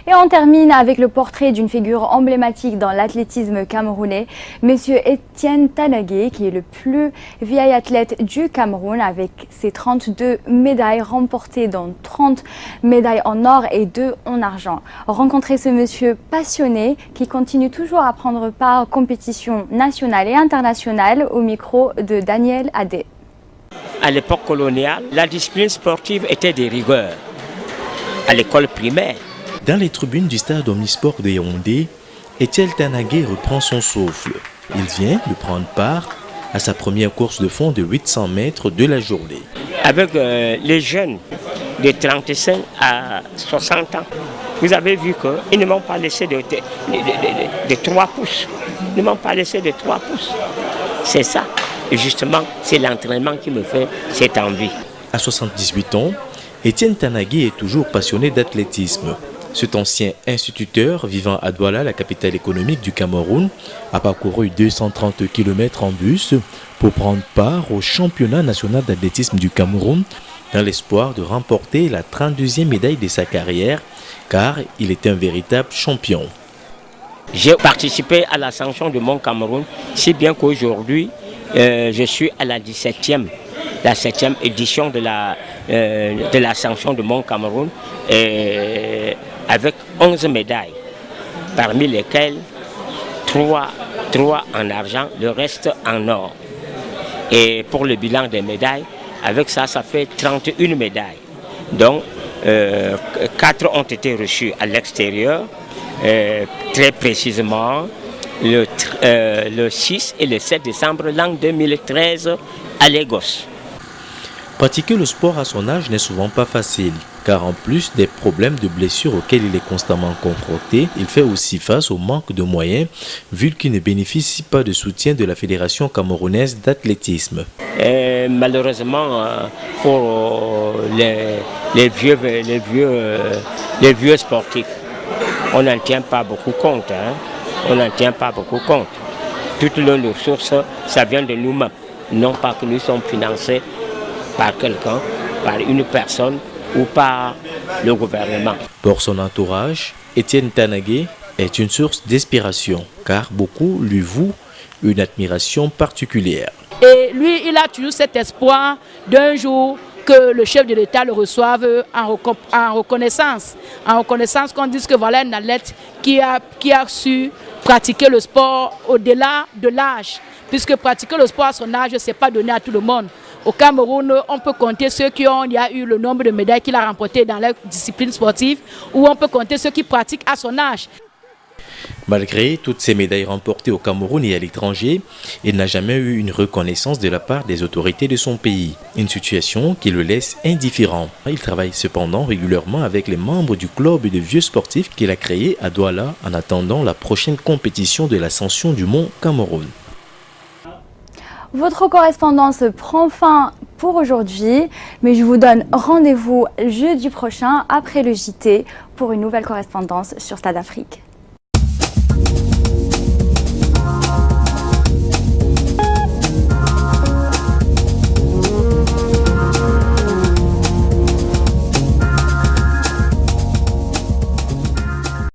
Et on termine avec le portrait d'une figure emblématique dans l'athlétisme camerounais, Monsieur Etienne Tanagé, qui est le plus vieil athlète du Cameroun avec ses 32 médailles remportées, dont 30 médailles en or et 2 en argent. Rencontrez ce monsieur passionné qui continue toujours à prendre part aux compétitions nationales et internationales au micro de Daniel Adé. À l'époque coloniale, la discipline sportive était de rigueur à l'école primaire. Dans les tribunes du stade omnisport de Yaoundé, Etienne Tanagé reprend son souffle. Il vient de prendre part à sa première course de fond de 800 mètres de la journée. Avec les jeunes de 35 à 60 ans, vous avez vu qu'ils ne m'ont pas laissé de 3 pouces. Ils ne m'ont pas laissé de 3 pouces. C'est ça. Et justement, c'est l'entraînement qui me fait cette envie. À 78 ans, Etienne Tanagé est toujours passionné d'athlétisme. Cet ancien instituteur vivant à Douala, la capitale économique du Cameroun, a parcouru 230 km en bus pour prendre part au championnat national d'athlétisme du Cameroun dans l'espoir de remporter la 32e médaille de sa carrière, car il est un véritable champion. J'ai participé à l'ascension de mon Cameroun, si bien qu'aujourd'hui, je suis à la 17e édition de l'ascension de mon Cameroun, avec 11 médailles, parmi lesquelles 3 en argent, le reste en or. Et pour le bilan des médailles, avec ça, ça fait 31 médailles. Donc, 4 ont été reçues à l'extérieur, très précisément le 6 et le 7 décembre l'an 2013 à Lagos. Pratiquer le sport à son âge n'est souvent pas facile, car en plus des problèmes de blessures auxquels il est constamment confronté, il fait aussi face au manque de moyens, vu qu'il ne bénéficie pas de soutien de la Fédération camerounaise d'athlétisme. Malheureusement, pour les vieux sportifs, on n'en tient pas beaucoup compte. On n'en tient pas beaucoup compte. Toutes nos ressources, ça vient de nous-mêmes. Non pas que nous sommes financés par quelqu'un, par une personne ou par le gouvernement. Pour son entourage, Etienne Tanagé est une source d'inspiration, car beaucoup lui vouent une admiration particulière. Et lui, il a toujours cet espoir d'un jour que le chef de l'État le reçoive en reconnaissance. En reconnaissance qu'on dise que voilà un athlète qui a su pratiquer le sport au-delà de l'âge. Puisque pratiquer le sport à son âge, ce n'est pas donné à tout le monde. Au Cameroun, on peut compter ceux qui ont, il y a eu le nombre de médailles qu'il a remportées dans la discipline sportive, ou on peut compter ceux qui pratiquent à son âge. Malgré toutes ces médailles remportées au Cameroun et à l'étranger, il n'a jamais eu une reconnaissance de la part des autorités de son pays. Une situation qui le laisse indifférent. Il travaille cependant régulièrement avec les membres du club de vieux sportifs qu'il a créé à Douala en attendant la prochaine compétition de l'ascension du mont Cameroun. Votre correspondance prend fin pour aujourd'hui, mais je vous donne rendez-vous jeudi prochain après le JT pour une nouvelle correspondance sur Stade Afrique.